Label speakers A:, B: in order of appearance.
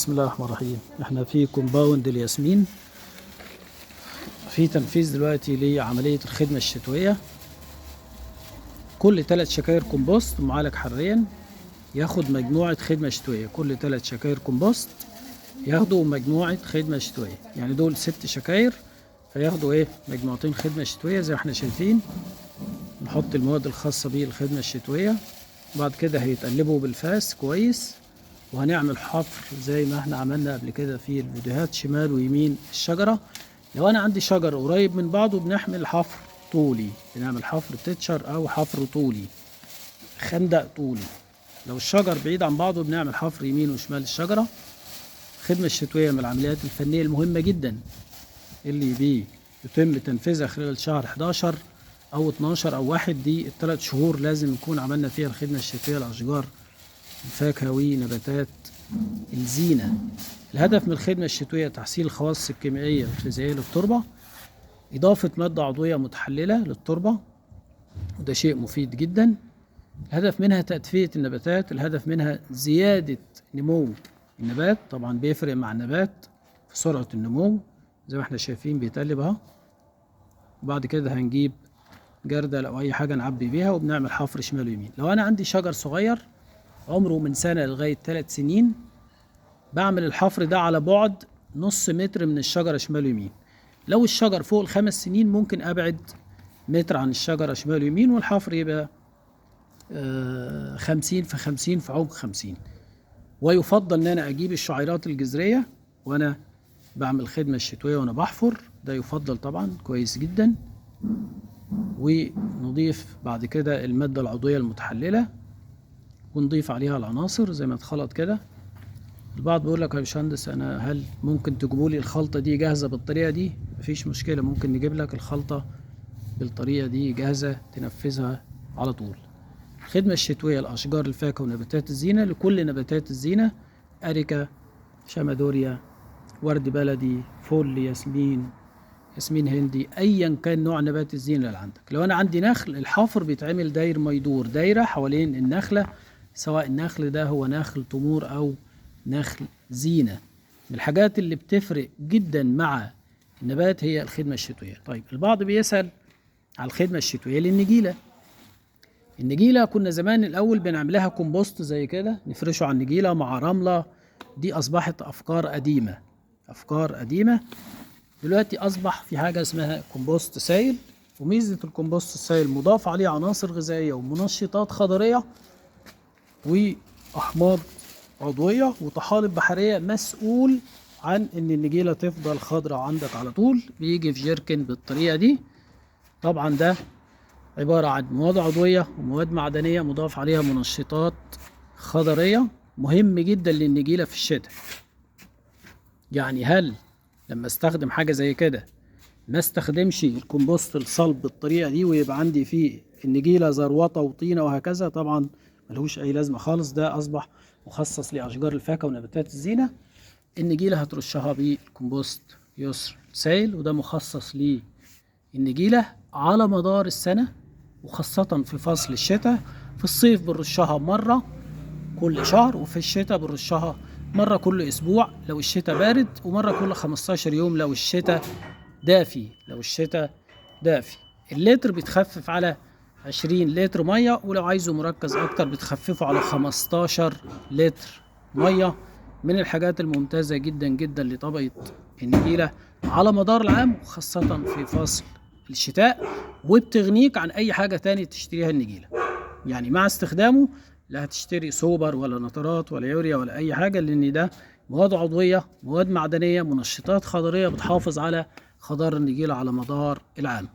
A: بسم الله الرحمن الرحيم. احنا في كومباوند الياسمين في تنفيذ دلوقتي لعملية الخدمة الشتوية. كل 3 شكاير كومبوست معالج حراريا ياخد مجموعة خدمة شتوية. كل 3 شكاير كومبوست ياخدوا مجموعة خدمة شتوية، يعني دول 6 شكاير فياخدوا مجموعتين خدمة شتوية زي ما احنا شايفين. نحط المواد الخاصة بالخدمة الشتوية، بعد كده هيتقلبوا بالفاس كويس، وهنعمل حفر زي ما احنا عملنا قبل كده في الفيديوهات شمال ويمين الشجرة. لو انا عندي شجر قريب من بعضه بنعمل حفر طولي، بنعمل حفر تتشر او حفر طولي، خندق طولي. لو الشجر بعيد عن بعضه بنعمل حفر يمين وشمال الشجرة. الخدمة الشتوية من العمليات الفنية المهمة جدا اللي بيتم تنفيذها خلال شهر 11 او 12 او 1. دي ال3 شهور لازم نكون عملنا فيها الخدمة الشتوية لأشجار الفاكهة ونباتات الزينة. الهدف من الخدمة الشتوية تحصيل الخواص الكيميائية والغذائية للتربة، إضافة مادة عضوية متحللة للتربة، وده شيء مفيد جدا. الهدف منها تدفئة النباتات، الهدف منها زيادة نمو النبات. طبعا بيفرق مع النبات في سرعة النمو زي ما احنا شايفين بيتقلب اهو. وبعد كده هنجيب جردل أو أي حاجة نعبي بيها وبنعمل حفر شمال ويمين. لو أنا عندي شجر صغير عمره من سنة لغاية 3 سنين بعمل الحفر ده على بعد نص متر من الشجرة شمال ويمين. لو الشجر فوق ال5 سنين ممكن أبعد متر عن الشجرة شمال ويمين، والحفر يبقى 50 في 50 في عمق 50. ويفضل إن أنا أجيب الشعيرات الجذرية وأنا بعمل الخدمة الشتوية وأنا بحفر، ده يفضل طبعا كويس جدا. ونضيف بعد كده المادة العضوية المتحللة ونضيف عليها العناصر زي ما اتخلط كده. البعض بيقول لك يا باشمهندس هل ممكن تجيبوا لي الخلطة دي جاهزة بالطريقة دي؟ مفيش مشكلة، ممكن نجيب لك الخلطة بالطريقة دي جاهزة تنفذها على طول. الخدمة الشتوية لأشجار الفاكهة ونباتات الزينة، لكل نباتات الزينة: أريكا، شمادوريا، ورد بلدي، فل، ياسمين، ياسمين هندي، ايا كان نوع نبات الزينة اللي عندك. لو انا عندي نخل الحفر بيتعمل داير ما يدور دايرة حوالين النخلة، سواء النخل ده هو نخل تمور او نخل زينة. من الحاجات اللي بتفرق جدا مع النبات هي الخدمة الشتوية. طيب البعض بيسأل على الخدمة الشتوية للنجيلة. النجيلة كنا زمان الأول بنعملها كومبوست زي كده، نفرشه على النجيلة مع رملة. دي أصبحت أفكار قديمة، أفكار قديمة. دلوقتي أصبح في حاجة اسمها كومبوست سائل، وميزة الكومبوست السائل مضاف عليه عناصر غذائية ومنشطات خضرية وأحماض عضوية وطحالب بحرية، مسؤول عن إن النجيلة تفضل خضراء عندك على طول. بيجي في جيركن بالطريقة دي. طبعا ده عبارة عن مواد عضوية ومواد معدنية مضاف عليها منشطات خضرية، مهم جدا للنجيلة في الشتاء. يعني هل لما استخدم حاجة زي كده ما استخدمش الكمبوست الصلب بالطريقة دي ويبقى عندي فيه النجيلة زروطة وطينة وهكذا؟ طبعا ملهوش أي لازمة خالص. ده أصبح مخصص لأشجار الفاكهة ونباتات الزينة. النجيلة هترشها بالكمبوست يسر سائل، وده مخصص للنجيلة على مدار السنة، وخاصة في فصل الشتاء. في الصيف بنرشها مرة كل شهر، وفي الشتاء بنرشها مرة كل أسبوع لو الشتاء بارد، ومرة كل 15 يوم لو الشتاء دافي. لو الشتاء دافي اللتر بيتخفف على 20 لتر مية، ولو عايزه مركز أكتر بتخففه على 15 لتر مية. من الحاجات الممتازة جدا جدا لطبقة النجيلة على مدار العام، وخاصة في فصل الشتاء، وبتغنيك عن أي حاجة تاني تشتريها النجيلة. يعني مع استخدامه لا هتشتري سوبر ولا نترات ولا يوريا ولا أي حاجة، لأن ده مواد عضوية، مواد معدنية، منشطات خضرية بتحافظ على خضار النجيلة على مدار العام.